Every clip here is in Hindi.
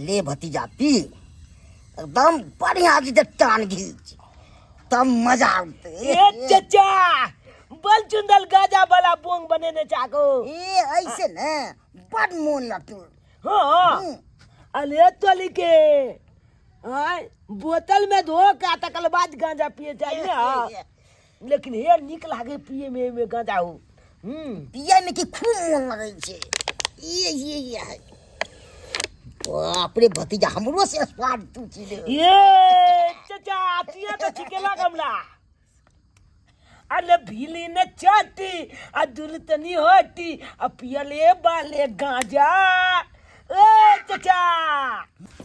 ले भतीजा पी एकदम बढ़िया से टान घीच तब मजा आते। ए चचा बल चुंदल गाजा वाला बोंग बने ने चाको ए ऐसे न बड़ मोन लटू। हाँ अले तोली के हाय बोतल में धो का तकल बाद गांजा पिए चाहिए हाँ लेकिन हे निक लागे पिए में गांजा हो पिए में कि खूब मोन लगे छे। ये बाप रे भतीजा हमरो से स्वाद तू चीज ये चचा तिया तो चिकेला कमला अले भीली ने चाटी आ दुलतनी होती आ पियले बाले गांजा ए चचा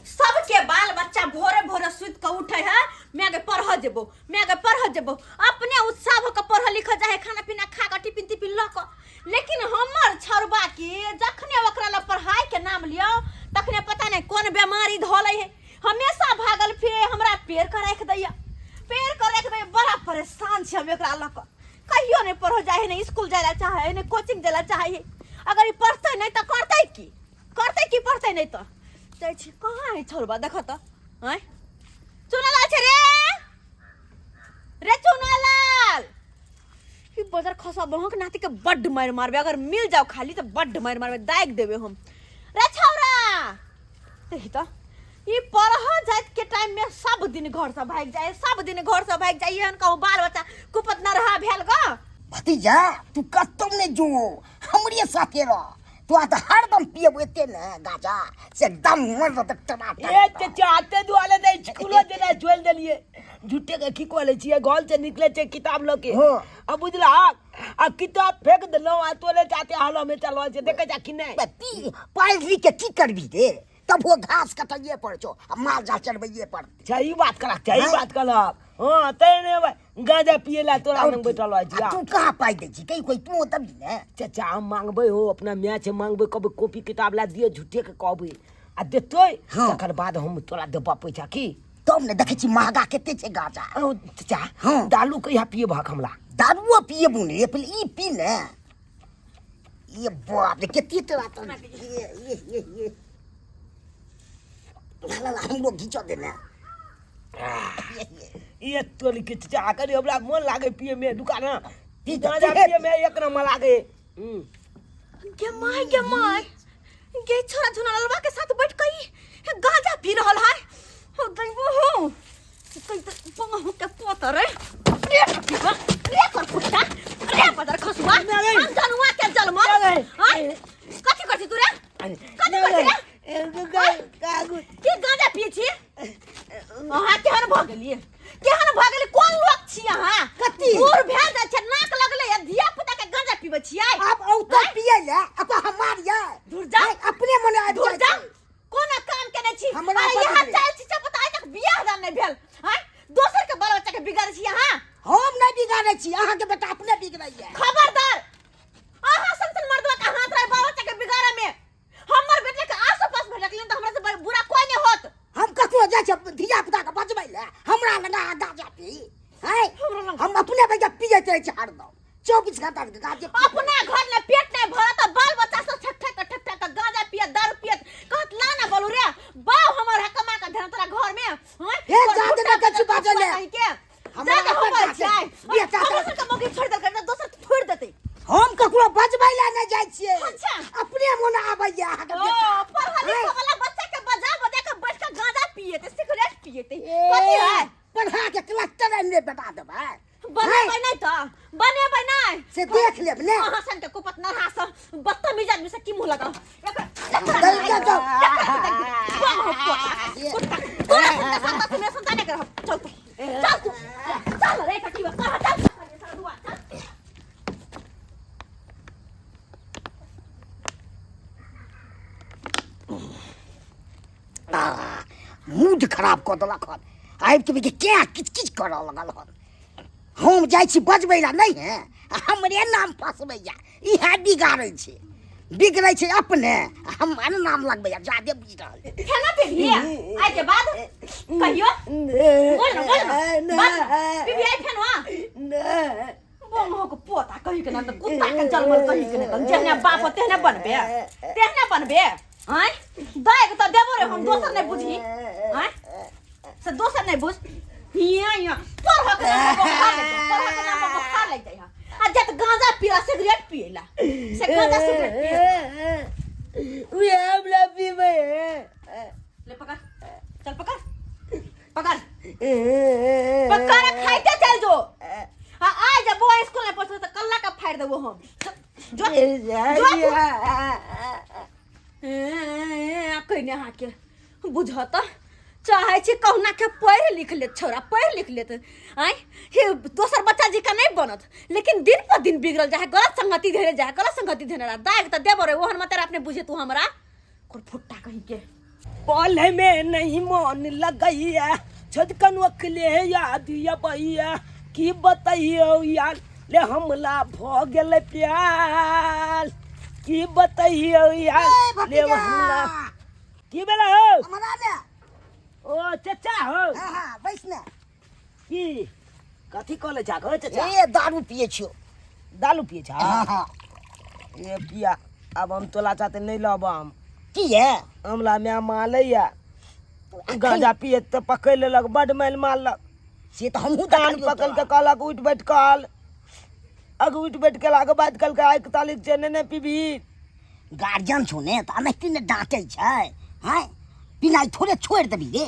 सबके बाल बच्चा भोरे भोरे सुत के उठे है मैं आगे पढ़ जेबो अपने उत्साह होकर पढ़ लिख जाए खाना पीना खा के टिफिन टिफिन ल क लेकिन हमर छरबा के जखने ओकरा ला पढ़ाई के नाम लियो तखने पता नहीं कौन बीमारी धोले है हमेशा भागल फिरे हमरा पेड़ कर रख दैया बड़ा परेशान छ हम एकरा ल क कहियो नहीं पढ़ जाए नहीं स्कूल जाए चाहे नहीं कोचिंग जाए चाहे अगर ई पढ़ते नहीं तो करते की पढ़ते नहीं तो जाय छी कहां है छरबा देख त हैं चुनालाल छे रे चुनालाल ई बजार खसा बहक नाती के बड्ड मार मारबे अगर मिल जाओ खाली तो बड्ड मार मारबे दाग देबे हम रे छौरा देख त ई परह जात के टाइम में सब दिन घर से भाग जाए हन कहू बाल बच्चा कुपत न रहा भेल ग भतीजा तू कतम ने जो हमरे साथे रह तू तो हरदम पियबे न गाजा से दम मन त टमाटर ए चचा आते दुआले नहीं स्कूलो देना जोल देलिए झूठे के की कोले छिए घर से निकले छे किताब लेके अब बुझला आ किताब फेंक देलो आ तोले जाते हालो में चलो जे देखे जा कि नहीं पी पढ़ लिख के की करबी रे तब वो घास कटाइए पड़ छो माल जा चढ़बइए पड़ सही बात करा हां तने गांजा पिएला तोरा संग बैठल है जिया तू कहां पाई दे छी कोई तू तब ने चाचा हम मांगबे हो अपना मैच मांगबे कब कॉपी किताब ला दिए झूठे के कहबे आ देतोय तकर बाद हम तोरा देबा पैसा की तब ने देखे छी महंगा केते छे गाजा चाचा दारू कहिया पिए भाग हमला दारूओ पिए बुने पहले ई पी ने ये बाप रे केते तोरा तो ये ला हम लोग घिचो देना ये तोली के चाचा करे हमरा मन लागे पिए में दुकान गांजा पिए में एक न लागे के माय के छोरा झुनलवा के साथ बैठ कई गांजा पी रहल है हो दैबो हो कई त पंगो के पोतर रे कर कुत्ता रे बदर खसुआ हम जनुआ के जलम हां कथि करछि तू रे कथि करछि रे कागु के गांजा पिए छी हां केहन भ गेली कोन लोग छी अहाँ कथि दूर भेल जा छै नाक लगले धिया पुता के गांजा पीबे छियै अब औ तो पिए ले अब हमार ये दूर जा अपने मने आ दूर जा कोना काम केने छी हमरा यहाँ चाल छी पता है तक बियाह दान नहीं भेल हैं दोसर के बाल बच्चा के बिगाड़ छी अहाँ हम नहीं बिगाड़े छी अहाँ के बेटा अपने बिगड़ैया खबरदार अहाँ संसन मर्दवा के हाथ रहे बाल बच्चा के बिगाड़े में हमर बेटे के आस-पास में रखलिन तो हमरा से बुरा कोई नहीं होत हम ककरो जाय छ धिया पुता के बचबै ले हमरा लगा गाजा पी है हम अपने बेटा पिए छै हरदम 24 घंटा के गाजा अपना घर में पेट नहीं भरा तो बाल बच्चा से ठक गांजा पिए दारू पिए कहत लाना बोलू रे बाव हमर है कमा के धन तोरा घर में हैं हे जादे न कछु बाजे ले हमरा हमर जाय बेटा के मौके छोड़ दे कर दोसर छोड़ देते हम ककरो बचबै ले नहीं जाय छिए अच्छा अपने मन आबैया अहाँ के बेटा पढ़ा लिखा वाला बच्चा के बजा बजा के बैठ के गांजा पिए ते सिगरेट पिए ते कथि है पढ़ा के क्लस्टर ने बता देबै बनेबै नहीं से देख लेब ने अहाँ सन के कुपत न रहा बदतमीज आदमी से की मुंह लगा चल रे कटिवा चल मूड खराब कर देलक हन आबि के क्या किच कर लगल हन हम जाय छी बजबै ला नहीं है हमरे नाम फसबैया इहा बिगड़ै छै अपने हमर नाम लगबै जादे बुझ रहल खाना पे भी आइ के बाद कहियो बोल पीबी आई फेनवा बोल हो को पोता कहि के न कुत्ता के जलमल कहि के न जेहने बाप तेहने बनबे हैं दाय के तो देबो रे हम दोसर नहीं बुझी हैं से दोसर नहीं बुझ हिया पर हक नाम पर खा ले जाय आ जत गांजा पिया सिगरेट पिएला से गांजा सिगरेट पिए उ हमला पीबे ले पकड़ चल पकड़ पकड़ पकड़ खाइते चल जो हां आ जा बुआ स्कूल में पहुंच तो कल्ला का फाड़ देबो हम जो कहने हाँ के बुझत चाहे छी कहना के पढ़ लिख ले छोरा पढ़ लिख ले आय हे दोसर बच्चा जी का नहीं बनत लेकिन दिन पर दिन बिगड़ल जाए गलत संगति धरे जाए गलत संगति धरे रहा दाग त देबो रे ओहन मत अपने बुझे तू हमरा कोर फुट्टा कहीं के पढ़े में नहीं मन लगैया छदकन अखले याद या भैया की बताइयो यार ले हमला भ गेले प्यार की बताइयो यार ले हमला की बेला हो हमरा ने ओ चाचा हो हां बैस ने की कथी कहले जा गो चाचा ए दारू पिए छियो दारू पिए छा हां ए पिया अब हम तोला चाहते नहीं लब हम की है हमला में मालैया गांजा पिए तो पकड़ लेलक बड माल मारलक से तो हमहू कान पकड़ के कहलक उठ बैठ कल अग उठ बैठ के लागे बात कल के 41 से ने पीबी गार्जियन छो ने त नहीं ने डांटे छै हैं पिनाई थोड़े छोड़ देबी रे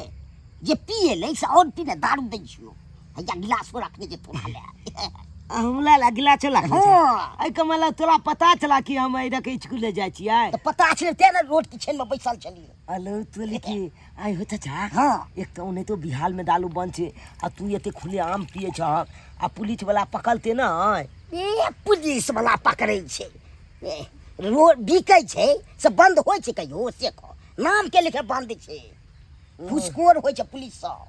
जे पिए ले से और पीने दारू दै छियो या गिलास को रखने जे तोरा ले हमला लगिला चला हाँ। आई कमला तोरा पता चला कि हम आई रखे स्कूल जाय छियै तो पता छे ते ना रोड के छेन में बैसल छलिए हेलो तू लिखी आई हो चाचा हाँ एक तो उन्हें तो बिहार में दारू बंद छे आ तू एते खुले आम पिए छ आ पुलिस वाला पकड़ते ना ए पुलिस वाला पकड़े छे रोड बिकै छे से बंद होय छे कहियो से को नाम के लिखे बंद छे घुसखोर होय छे पुलिस सब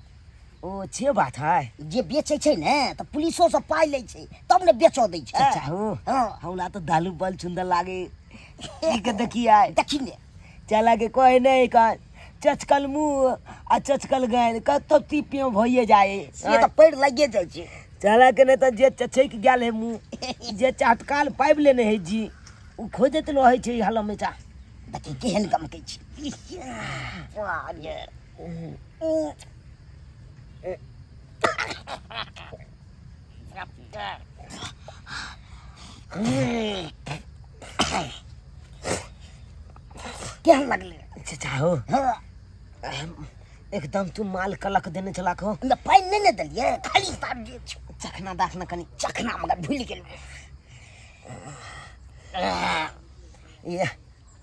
ओ छे बात है जे बेचे छे ने त पुलिसो से पाई ले छे तब ने बेचो दै छे चाचा हो हाँ हमरा तो दारू बल सुंदर लागे ई के देखिए देखी ने चला के कोई नहीं का चचकल मुंह आ चचकल गाय कतो टीपियो भइए जाए से तो पेड़ लगे जाय छे चला के नहीं तो जे चचक गेल है मुंह जे चाटकाल पाइप लेने है जी उ खोजत रहे छे हाल में चा देखी केहन गम के छी वाह रे केहन लगले चाचा हो हाँ एकदम तू माल कलक देने चला को मैं पाइन नहीं दलिए खाली तार दे चखना दाखना कनी चखना मगर भूल गेल ये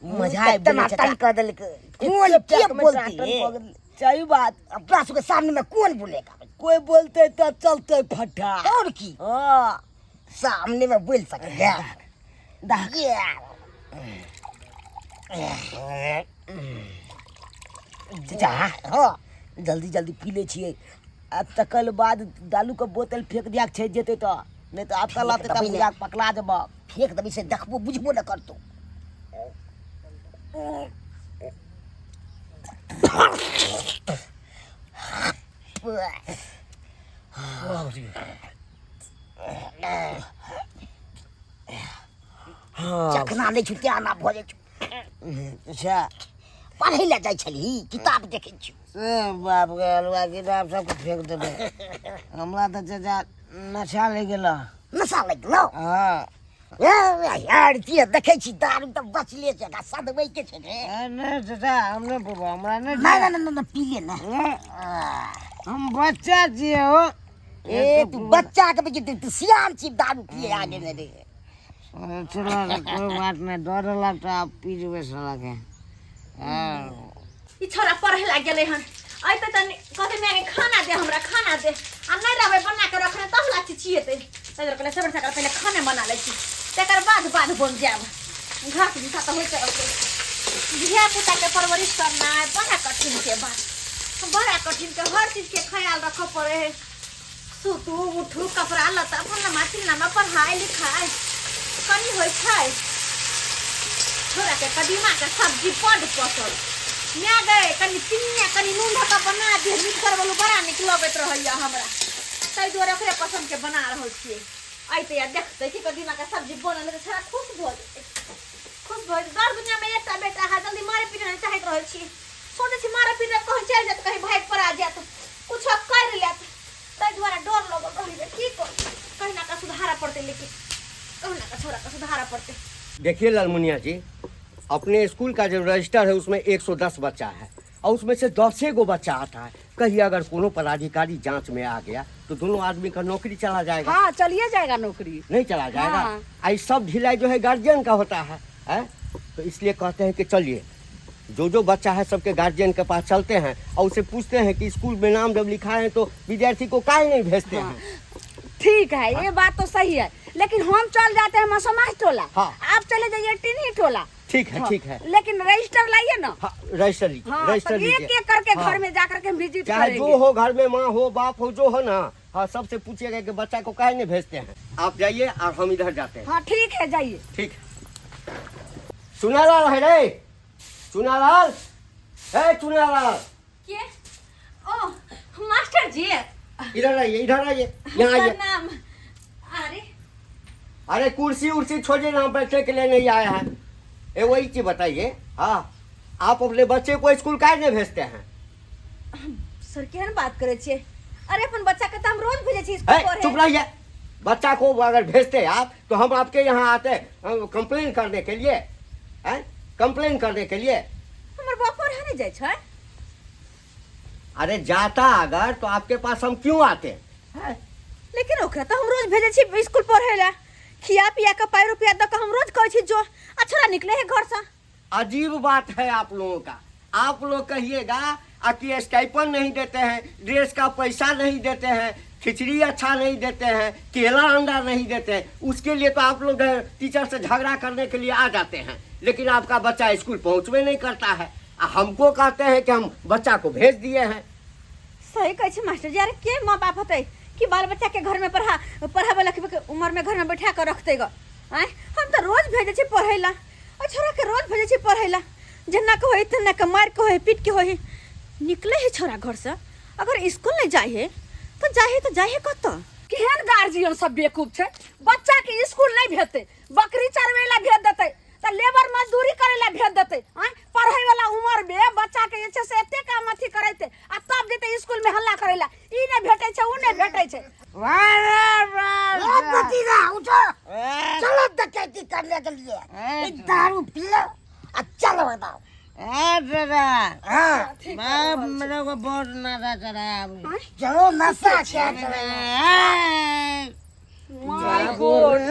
मजा आए तना तन कर दल कौन के बोलती है सही बात अपना के सामने में कौन बोलेगा कोई बोलते तो चलते फटा और की हाँ सामने में बोल सके चाचा हाँ जल्दी जल्दी पी ले छिए आ तकल बाद दालू के बोतल फेंक दिया छै जेते तो नहीं तो आपका लाते तब बुझा पकड़ा देब फेंक दबी से देखबो बुझबो न करतो चखना नहीं छुटे आना भजे अच्छा पढ़े ले जाय छली किताब देखे छी बाप के हलवा किताब सब फेंक देबे हमरा तो चाचा नशा ले गेला नशा लग लो हाँ यार की देखे छी दारू तो बचले छै का सदबै के छै रे नहीं चाचा हमने बाबा हमरा नहीं ना ना ना पी ले ना हम बच्चा छिए हो ए तू बच्चा के बेटी तू सियान छी दारू पिए आगे ने रे चलो कोई बात नहीं डर लगता आप पी जेबे साला के ई छोरा पढ़े लाग गेले हन आई त तनी कहते मैं खाना दे हमरा खाना दे आ नहीं रहबे बना के रखने तब लाची छिएते तजर कले सबर सकर पहले खाने बना ले छी तेकर बाद बन जाब घर के साथ होय के धिया पुता के परवरिश करना है बड़ा कठिन के बात बड़ा कठिन के हर चीज के ख्याल रखो पड़े है सुतू उठू कपड़ा लता अपन माटी नामा पढ़ाई लिखाई कनी होय छै छोरा के कदीमा के सब्जी बड़ पसंद मैं गए कनी चिन्या कनी नून ढका बना दे मीठ करवलो बड़ा निक लगत रहैया हमरा तै दुआरे ओकरे पसंद के बना रहल छियै आई त या देखते कि कदीमा के सब्जी बनल त छोरा खुश भ जेतै खुश भइल दर दुनिया में एकटा बेटा है जल्दी मारे पीटे नहीं चाहत रहल छी सोचे छी मारे पीटे कहीं चल जात कहीं भाग पर आ जात कुछ कर लेत तै द्वारा डर लगल रही की कर कहीं ना का सुधारा पड़ते लेकिन कहीं ना का छोरा का सुधारा पड़ते। देखिए लालमुनिया जी, अपने स्कूल का जो रजिस्टर है उसमें 110 बच्चा है और उसमें से 10 गो बच्चा आता है। कहीं अगर कोनो पदाधिकारी जांच में आ गया तो दोनों आदमी का नौकरी चला जाएगा। हाँ चलिए जाएगा नौकरी। नहीं चला जाएगा। हाँ। आई सब ढिलाई जो है गार्जियन का होता है, तो इसलिए कहते हैं कि चलिए जो बच्चा है सबके गार्जियन के पास चलते हैं और उसे पूछते हैं कि स्कूल में नाम जब लिखा है तो विद्यार्थी को काहे नहीं भेजते हैं। ठीक है, ये बात तो सही है, लेकिन हम चल जाते हैं मसमाह टोला। हाँ। आप चले जाइए टिन्ही टोला। ठीक है, हाँ। ठीक है। लेकिन रजिस्टर लाइए ना। हाँ, रजिस्टर लीजिए। हाँ, रजिस्टर तो लीजिए। एक एक करके हाँ। घर में जाकर के विजिट चाहे करेंगे। जो हो, घर में माँ हो बाप हो जो हो ना, हाँ सबसे पूछिएगा कि बच्चा को काहे नहीं भेजते हैं। आप जाइए और हम इधर जाते हैं। हाँ ठीक है, जाइए। ठीक। चुनालाल है रे, चुनालाल है, चुनालाल के ओ मास्टर जी इधर आइए, इधर आइए, यहाँ आइए। नाम अरे अरे कुर्सी उर्सी छोड़िए ना, बैठने के लिए नहीं आया है। ए वही चीज बताइए, हाँ आप अपने बच्चे को स्कूल काहे नहीं भेजते हैं? सर केहन बात करे छे? अरे अपन बच्चा के तो हम रोज भेजे छी स्कूल पर। चुप रहिए। बच्चा को अगर भेजते आप तो हम आपके यहाँ आते कंप्लेन करने के लिए, कंप्लेन करने के लिए। हमर बाप पर नहीं जाय छै। अरे जाता अगर तो आपके पास हम क्यों आते हैं? लेकिन ओकरा तो हम रोज भेजे छी स्कूल पढ़े ला। खिया पिया का 5 रुपया द के हम रोज कहै छी जो अच्छा निकले है घर से। अजीब बात है आप लोगों का। आप लोग कहिएगा कि स्टाइपन नहीं देते हैं, ड्रेस का पैसा नहीं देते हैं, खिचड़ी अच्छा नहीं देते हैं, केला अंडा नहीं देते हैं, उसके लिए तो आप लोग टीचर से झगड़ा करने के लिए आ जाते हैं। लेकिन आपका बच्चा स्कूल पहुंचवे नहीं करता है, हमको कहते हैं कि हम बच्चा को भेज दिए हैं। सही कहै छी मास्टर जी। अरे के माँ बाप होते कि बाल बच्चा के घर में पढ़ावे लिखबे के उम्र में घर में बैठा कर रखते ग। हम तो रोज भेजे छी पढ़े ला, और छोरा के रोज भेजे छी पढ़े ला। जना के होई तना के मार के होई पीट के होई निकले है छोरा घर से। अगर स्कूल नहीं जाए तो जाए कत। केहन गार्जियन सब बेवकूफ छे, बच्चा के स्कूल नहीं भेजते, बकरी चरवे ला भेज देते, तो लेबर मजदूरी करे ला भेज देते। पढ़े वाला उम्र में बच्चा के जे से एते काम अथी करते आ तब जेते स्कूल में हल्ला करे ला। ई नहीं भेटे छे, ऊ नहीं भेटे छे। ओ भतीजा उठो, चलो डकैती करने के लिए। एक दारू पी लो और चलो बताओ। दादा हाँ मैं मेरे को बहुत नशा चढ़ा है अभी। चलो नशा क्या माय गॉड,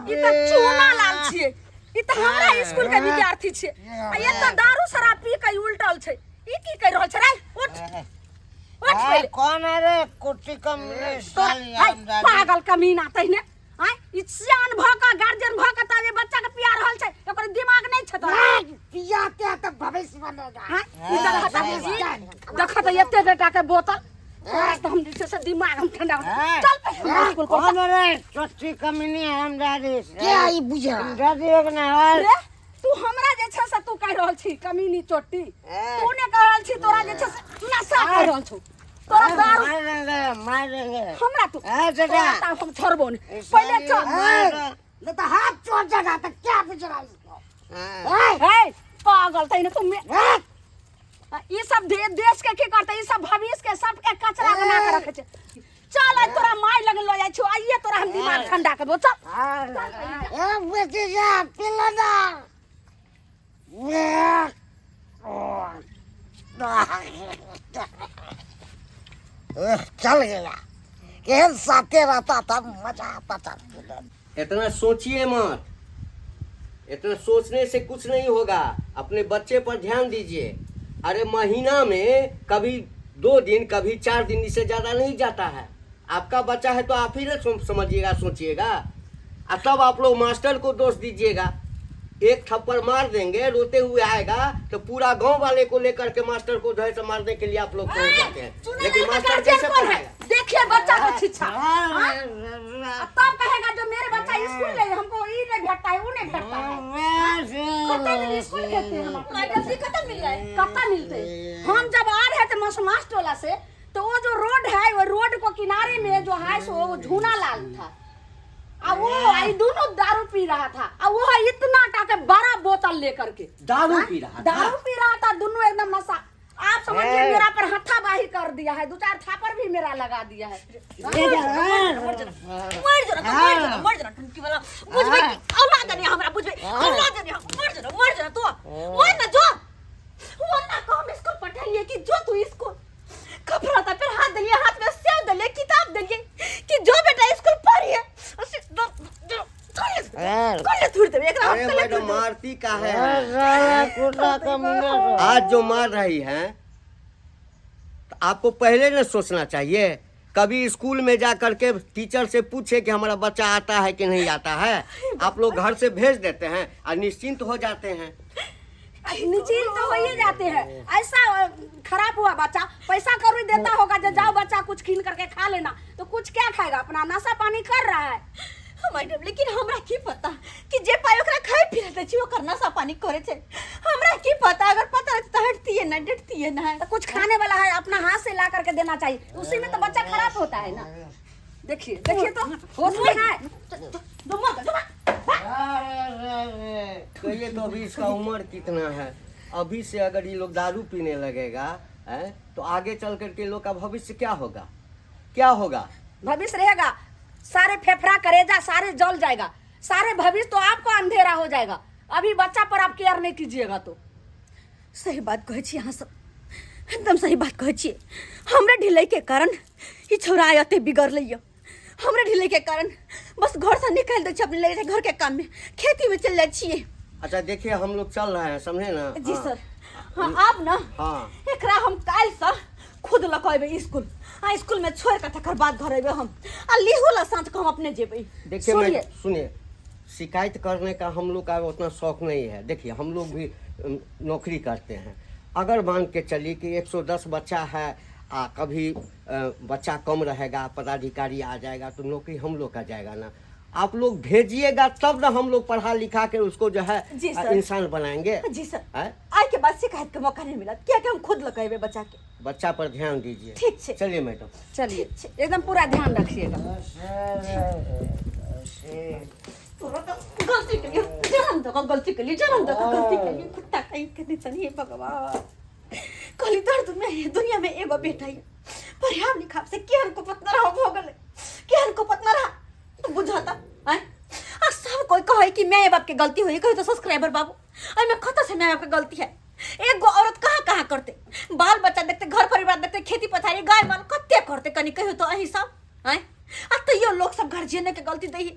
ई तो चूना लाल छिए। ई तो हमरा स्कूल के विद्यार्थी छे, आ ये तो दारू शराब पी के उल्टल छे। ई की कर रहल छे रे? उठ उठ पहले। कौन है रे कुर्सी कम मिले साली हाय, हम पागल कमीना तहने। ई सियान भ के गार्जियन भ के ताजे बच्चा के पिया रहल छे, ओकर दिमाग नहीं छे तोरा। पियाते तो भविष्य बनेगा। इधर हटा दीजिए। देखो तो एते बेटा के बोतल तो हम जैसे से दिमाग हम ठंडा हो। चल पे स्कूल को। कौन है रे कुर्सी कम नहीं हम दादी क्या ई बुझा? दादी एक ना है रे तू हमरा जे छे से तू कह रहल छी कमीनी चोटी। तू ने कह रहल छी तोरा जे छे से नशा कर रहल छौ। तोरा दारू मारेंगे हमरा तू दादा तोरा हम छोड़बो नहीं। पहले चल। नहीं तो हाथ चोट जगह तक क्या बिचरा इसको? हे पागल तइने तू ये सब देश के की करते? ये सब भविष्य के सब के कचरा बना के रखे छे। चल आज तोरा माय लग लो जाय छो। आइए तोरा हम दिमाग ठंडा कर दो। चल ए भतीजा पिला ना। चल गया। केहन साथे रहता था, मजा आता था। इतना सोचिए मत, इतना सोचने से कुछ नहीं होगा। अपने बच्चे पर ध्यान दीजिए। अरे महीना में कभी 2 दिन कभी 4 दिन, इससे ज्यादा नहीं जाता है। आपका बच्चा है तो आप ही ना समझिएगा, सोचिएगा, और तब आप लोग मास्टर को दोष दीजिएगा। एक थप्पड़ मार देंगे, रोते हुए आएगा तो पूरा गांव वाले को लेकर के मास्टर को धैर्य से मारने के लिए आप लोग पहुंच जाते हैं। लेकिन मास्टर कैसे पढ़ाएगा? देखिए बच्चा को शिक्षा तब कहेगा जो मेरे बच्चा स्कूल ले हमको ई नहीं भेटता है, वो नहीं भेटता है। कतई नहीं स्कूल भेजते हैं हम। मैडम कतई मिल रहा है? कतई मिलते हैं? हम जब आ रहे थे मसमास टोला से तो वो जो रोड है वो रोड को किनारे में जो है सो वो झूना लाल था। आ वो आई दोनों दारू पी रहा था, आ वो इतना टाके बड़ा बोतल लेकर के दारू पी रहा था? दारू पी रहा था, दोनों एकदम नशा। आप समझिए मेरा पर हाथाबाही कर दिया है, 2-4 थापर भी मेरा लगा दिया है। मर जना टुनकी वाला बुझबे औलाद नहीं हमरा बुझबे औलाद नहीं मर जना तो मर ना जो वो ना कम स्कूल पढ़ाइए कि जो तू स्कूल कपड़ा था, फिर हाथ दिए, हाथ में सेव दिए, किताब दिए कि जो बेटा स्कूल पढ़िए अरे मैडम मारती का है? साला कुत्ता कमीना। आज जो मार रही हैं तो आपको पहले न सोचना चाहिए। कभी स्कूल में जा करके टीचर से पूछे कि हमारा बच्चा आता है कि नहीं आता है। आप लोग घर से भेज देते हैं और निश्चिंत हो जाते हैं। निश्चिंत तो हो ही जाते हैं। ऐसा खराब हुआ बच्चा, पैसा कौड़ी देता होगा जो जाओ बच्चा कुछ कीन करके खा लेना, तो कुछ क्या खाएगा, अपना नशा पानी कर रहा है। मैडम लेकिन हमरा की पता कि जे पाई ओकरा खाई पी रहते छी ओकर नशा पानी करे छे। हमरा की पता, अगर पता रहता तो हटती है ना, डटती है ना। तो कुछ खाने वाला है अपना हाथ से ला करके देना चाहिए, उसी में तो बच्चा खराब होता है ना। देखिए देखिए तो होश में है। कहिए तो अभी इसका उम्र कितना है? अभी से अगर ये लोग दारू पीने लगेगा है तो आगे चल करके लोग का भविष्य क्या होगा? क्या होगा? भविष्य रहेगा, सारे फेफड़ा करेजा सारे जल जाएगा, सारे भविष्य तो आपको अंधेरा हो जाएगा। अभी बच्चा पर आप केयर नहीं कीजिएगा तो। सही बात कहै छी, अहाँ सब एकदम सही बात कहै छी। हमरे ढिलाई के कारण ई छोरा आयते बिगड़ लइयो। हमरे ढिलाई के कारण बस घर से निकाल दे छी, अपने ले घर के काम में, खेती में चल जाए छिए। अच्छा देखिए हम लोग चल रहे हैं, समझे ना? जी हाँ। सर। हाँ आप ना हाँ। एकरा हम काल से खुद लकैबे स्कूल, आ स्कूल में छोड़ के तकर बाद घर अइबे हम, आ लिहुला साँझ को हम अपने जेबै। देखिए मैं सुनिए, शिकायत करने का हम लोग का उतना शौक नहीं है। देखिए हम लोग भी नौकरी करते हैं। अगर मान के चलिए कि 110 बच्चा है, कभी बच्चा कम रहेगा, पदाधिकारी आ जाएगा तो नौकरी हम लोग का जाएगा ना। आप लोग भेजिएगा तब ना हम लोग पढ़ा लिखा के उसको जो है इंसान बनाएंगे। जी सर। है? आज के बाद शिकायत का मौका नहीं मिला, क्या हम खुद लकैबे बच्चा के। बच्चा पर ध्यान दीजिए। ठीक है। चलिए मैडम। चलिए एकदम पूरा ध्यान रखिएगा। गलती के लिए जान दो, गलती के लिए जान दो, गलती के लिए कुत्ता कहीं के नहीं तनी भगवान। कली दर्द में है दुनिया में एगो बेटा है, पर हम लिखा से केहन को पतना रहा हो गले, केहन को पतना रहा बुझाता है। आ सब कोई कहे कि मैं बाप के गलती हुई, कहे तो सब्सक्राइबर बाबू आई में खता से मैं बाप के गलती है। एक गो औरत कहाँ करते, बाल बच्चा देखते, घर परिवार देखते, खेती पथारी गाय माल कत्ते करते, कनी कहियो तो अही सब हैं। आ तैयो लोग सब गार्जियन के गलती दही।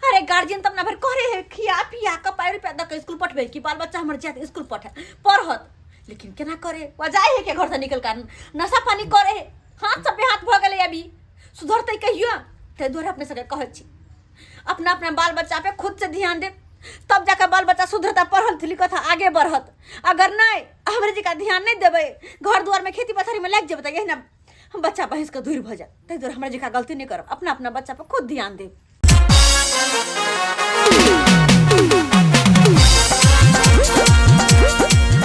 अरे गार्जियन तब ना भर करे है, खिया पिया कपाई रुपया दे के स्कूल पठबे कि बाल बच्चा हमर जात स्कूल पठे पढ़त, लेकिन केना करे वजह है के घर से निकल कर नशा पानी करे है। हाथ सब हाथ भ गेले, अभी सुधरते कहियो। ते द्वारा अपने सके कहै छी अपना अपना बाल बच्चा पे खुद से ध्यान दे, तब जाकर बाल बच्चा सुधरता, पढ़त लिखत आगे बढ़त। अगर नहीं हमरे जी का ध्यान नहीं देवे, घर द्वार में खेती पथारी में लग जेबे, यही ना बच्चा बहिस का दूर भ जाए। ते द्वारा हमरे जी का गलती नहीं करब, अपना अपना बच्चा पे खुद ध्यान दे।